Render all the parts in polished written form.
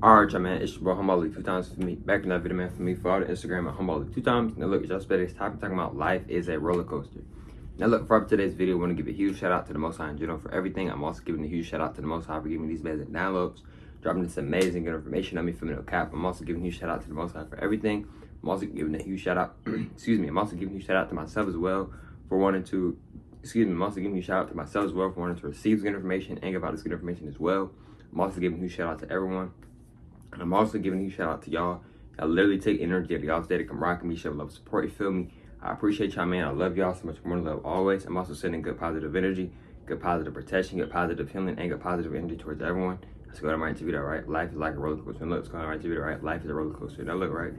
Alright, y'all, man, it's your boy Humboldt 2 times for me. Back in that video, man, for me, for all the Instagram at Humboldt 2 times. Now, look, y'all spent this topic talking about life is a roller coaster. Now, look, for today's video, I want to give a huge shout out to the Most High in general for everything. I'm also giving a huge shout out to the Most High for giving me these amazing downloads, dropping this amazing good information on me from no cap. I'm also giving a huge shout out to the Most High for everything. I'm also giving a huge shout out, I'm also giving a huge shout out to myself as well for wanting to, I'm also giving a huge shout out to myself as well for wanting to receive this good information and give out this good information as well. I'm also giving a huge shout out to everyone. And I'm also giving a huge shout out to y'all. I literally take energy out of y'all's day to come rocking me, show love, support, you feel me? I appreciate y'all, man. I love y'all so much more than love always. I'm also sending good positive energy, good positive protection, good positive healing, and good positive energy towards everyone. Let's go ahead and right into video, right? Life is like a roller coaster. And look, let's go ahead and right into video, right? Life is a roller coaster. Now look, right?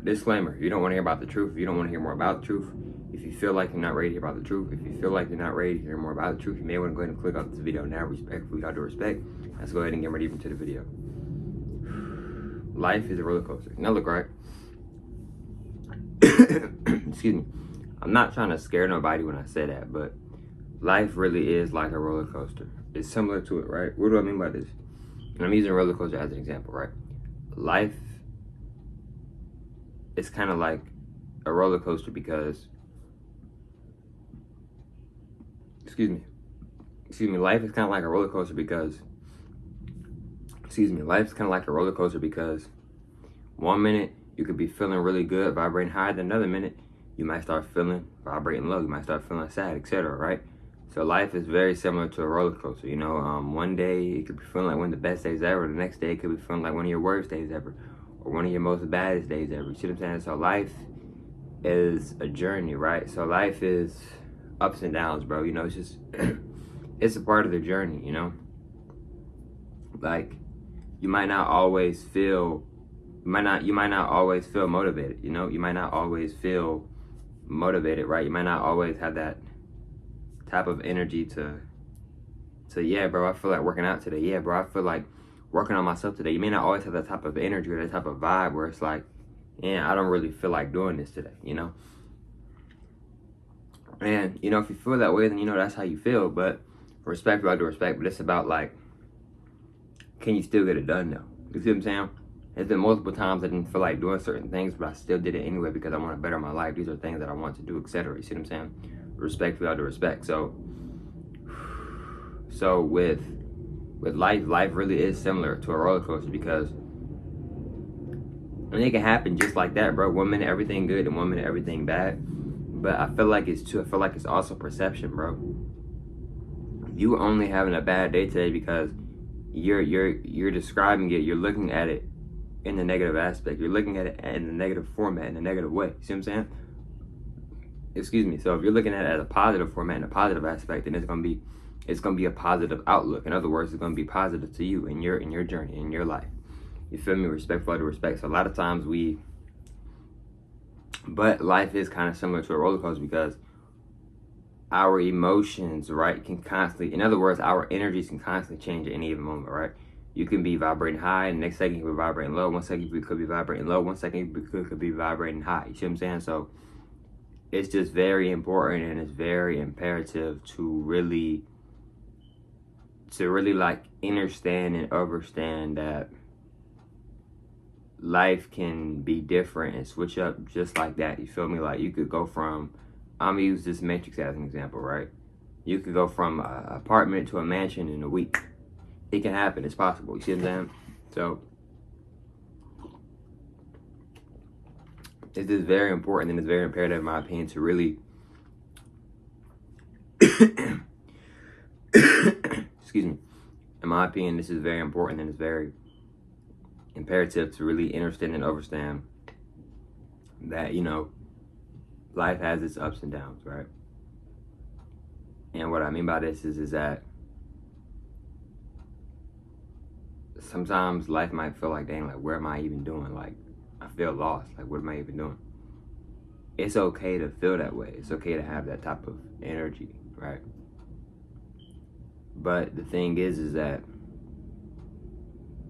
Disclaimer, you don't want to hear about the truth. If you don't want to hear more about the truth, if you feel like you're not ready to hear about the truth, if you feel like you're not ready to hear more about the truth, you may want to go ahead and click off this video now, respectfully, out of respect. Let's go ahead and get right into the video. Life is a roller coaster. Now look, right? Excuse me. I'm not trying to scare nobody when I say that, but life really is like a roller coaster. It's similar to it, right? What do I mean by this? And I'm using a roller coaster as an example, right? Life is kind of like a roller coaster because, life is kind of like a roller coaster because, life's kind of like a roller coaster because 1 minute you could be feeling really good, vibrating high, then another minute you might start feeling vibrating low, you might start feeling sad, etc., right? So life is very similar to a roller coaster, you know. One day it could be feeling like one of the best days ever, the next day it could be feeling like one of your worst days ever, or one of your most baddest days ever. You see what I'm saying? So life is a journey, right? So life is ups and downs, bro. You know, it's just it's a part of the journey, you know. Like you might not always feel motivated, you know. You might not always feel motivated, right? You might not always have that type of energy to yeah, bro, I feel like working out today. Yeah, bro, I feel like working on myself today. You may not always have that type of energy or that type of vibe where it's like, yeah, I don't really feel like doing this today, you know? And, you know, if you feel that way, then, you know, that's how you feel. But respect, I do respect, but it's about, like, can you still get it done, though? You see what I'm saying? There's been multiple times I didn't feel like doing certain things, but I still did it anyway because I want to better my life. These are things that I want to do, etc. You see what I'm saying? Respect, I do respect. So with life really is similar to a roller coaster because I mean, it can happen just like that, bro. 1 minute everything good and 1 minute everything bad. But I feel like it's also perception, bro. You only having a bad day today because you're describing it, you're looking at it in the negative aspect. You're looking at it in the negative format, in a negative way. See what I'm saying? Excuse me. So if you're looking at it as a positive format and a positive aspect, then it's gonna be a positive outlook. In other words, it's gonna be positive to you in your journey, in your life. You feel me? Respectful to respect. So a lot of times but life is kind of similar to a roller coaster because our emotions, right, can constantly, in other words, our energies can constantly change at any given moment, right? You can be vibrating high, and the next second you could be vibrating low. 1 second you could be vibrating low, 1 second you could be vibrating high. You see what I'm saying? So it's just very important and it's very imperative to really like understand and understand that life can be different and switch up just like that. You feel me? Like you could go from, I'm gonna use this matrix as an example, right? You could go from an apartment to a mansion in a week. It can happen. It's possible. You see what I'm saying? So it's just very important and it's very imperative, in my opinion, to really excuse me. In my opinion, this is very important and it's very imperative to really understand and understand that, you know, life has its ups and downs, right? And what I mean by this is that sometimes life might feel like, dang, like, where am I even doing? Like, I feel lost. Like, what am I even doing? It's okay to feel that way. It's okay to have that type of energy, right? But the thing is that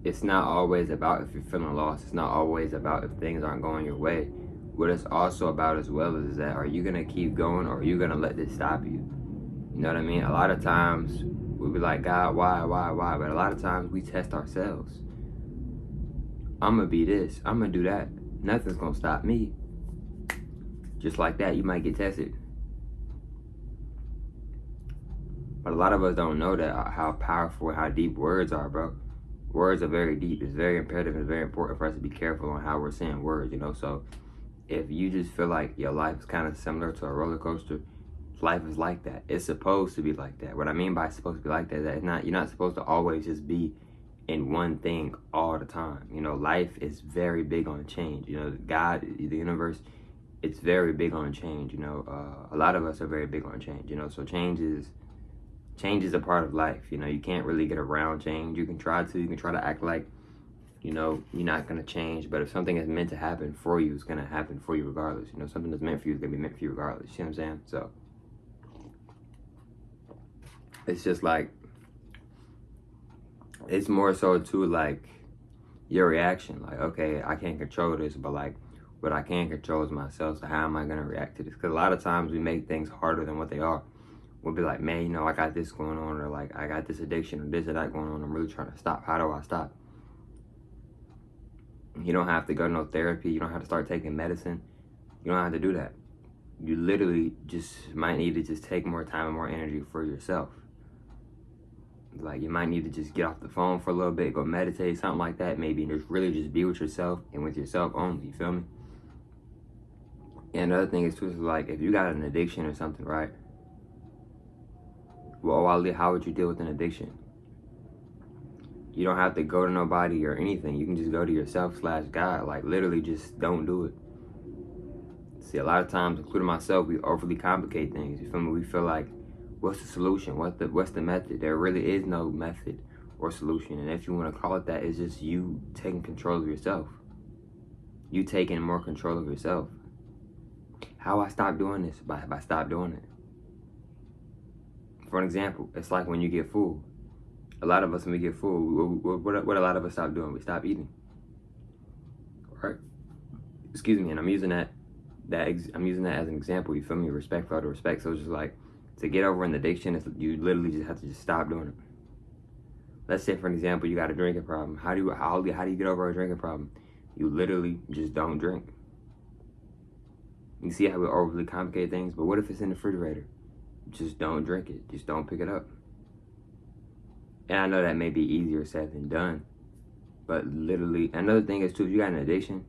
it's not always about if you're feeling lost. It's not always about if things aren't going your way. What it's also about as well is that, are you going to keep going or are you going to let this stop you? You know what I mean? A lot of times we'll be like, God, why? But a lot of times we test ourselves. I'm gonna be this, I'm gonna do that. Nothing's gonna stop me. Just like that, you might get tested. But a lot of us don't know that how powerful, how deep words are, bro. Words are very deep. It's very imperative. It's very important for us to be careful on how we're saying words, you know. So if you just feel like your life is kind of similar to a roller coaster, life is like that. It's supposed to be like that. What I mean by it's supposed to be like that is that it's not, you're not supposed to always just be in one thing all the time. You know, life is very big on change. You know, God, the universe, it's very big on change. You know, a lot of us are very big on change. You know, so change is a part of life. You know, you can't really get around change. You can try to act like, you know, you're not gonna change, but if something is meant to happen for you, it's gonna happen for you regardless. You know, something that's meant for you is gonna be meant for you regardless. You see what I'm saying? So it's just like, it's more so to like your reaction. Like, okay, I can't control this, but like what I can control is myself. So how am I gonna react to this? Because a lot of times we make things harder than what they are. We'll be like, man, you know, I got this going on, or like I got this addiction or this or that going on. I'm really trying to stop. How do I stop? You don't have to go to no therapy. You don't have to start taking medicine. You don't have to do that. You literally just might need to just take more time and more energy for yourself. Like, you might need to just get off the phone for a little bit, go meditate, something like that, maybe, and just really just be with yourself and with yourself only, you feel me? And another thing is too, is like, if you got an addiction or something, right? Well, how would you deal with an addiction? You don't have to go to nobody or anything. You can just go to yourself/God. Like, literally just don't do it. See, a lot of times, including myself, we overly complicate things. You feel me? We feel like, what's the solution? What's the method? There really is no method or solution. And if you want to call it that, it's just you taking control of yourself. You taking more control of yourself. How I stop doing this? By stop doing it. For an example, it's like when you get full. A lot of us, when we get full, what a lot of us stop doing? We stop eating. Right? Excuse me, and I'm using that as an example. You feel me? Respect for other respect. So it's just like, to get over an addiction, you literally just have to just stop doing it. Let's say, for an example, you got a drinking problem. How do you get over a drinking problem? You literally just don't drink. You see how we overly complicate things? But what if it's in the refrigerator? Just don't drink it. Just don't pick it up. And I know that may be easier said than done, but literally, another thing is too, if you got an addiction,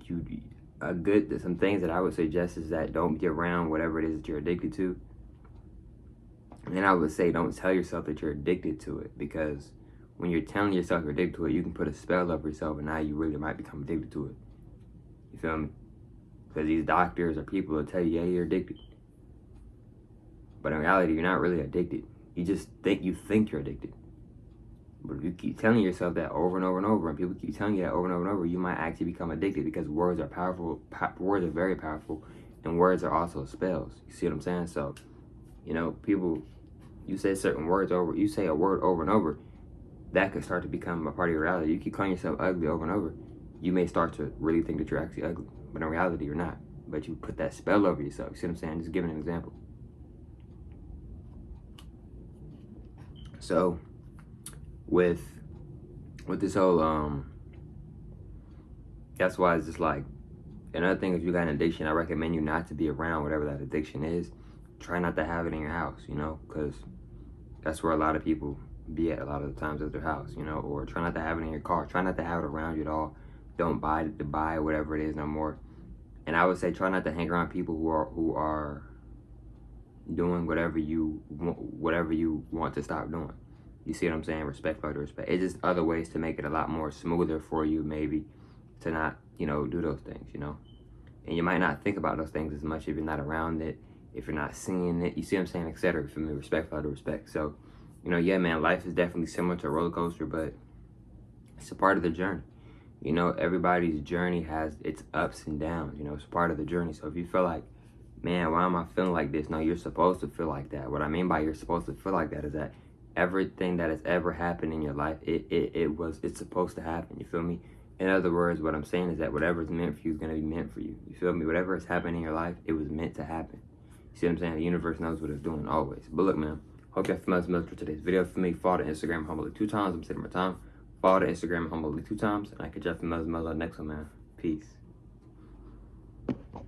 some things that I would suggest is that don't be around whatever it is that you're addicted to. And I would say don't tell yourself that you're addicted to it, because when you're telling yourself you're addicted to it, you can put a spell over yourself, and now you really might become addicted to it. You feel me? Because these doctors or people will tell you, yeah, you're addicted. But in reality, you're not really addicted. You just think you're addicted. But if you keep telling yourself that over and over and over, and people keep telling you that over and over and over, you might actually become addicted, because words are powerful. Words are very powerful, and words are also spells. You see what I'm saying? So, you know, people, you say certain words over, you say a word over and over, that could start to become a part of your reality. You keep calling yourself ugly over and over, you may start to really think that you're actually ugly, but in reality, you're not. But you put that spell over yourself. You see what I'm saying? Just giving an example. So, with this whole, that's why it's just like, another thing, if you got an addiction, I recommend you not to be around whatever that addiction is. Try not to have it in your house, you know, because that's where a lot of people be at a lot of the times at their house, you know, or try not to have it in your car. Try not to have it around you at all. Don't buy whatever it is no more. And I would say try not to hang around people who are doing whatever you want to stop doing. You see what I'm saying? Respect for the respect. It's just other ways to make it a lot more smoother for you, maybe, to not, you know, do those things, you know. And you might not think about those things as much if you're not around it, if you're not seeing it. You see what I'm saying? Etc. For me, respect for the respect. So, you know, yeah, man, life is definitely similar to a roller coaster, but it's a part of the journey. You know, everybody's journey has its ups and downs. You know, it's part of the journey. So if you feel like, man, why am I feeling like this? No, you're supposed to feel like that. What I mean by you're supposed to feel like that is that everything that has ever happened in your life, it's supposed to happen. You feel me? In other words, what I'm saying is that whatever's meant for you is going to be meant for you. You feel me? Whatever has happened in your life, it was meant to happen. You see what I'm saying? The universe knows what it's doing always. But look, man, Hope y'all feel familiar for today's video. For me, follow the Instagram Humbly 2 times. I'm taking my time. Follow the Instagram Humbly 2 times. And I catch y'all from the next one, man. Peace.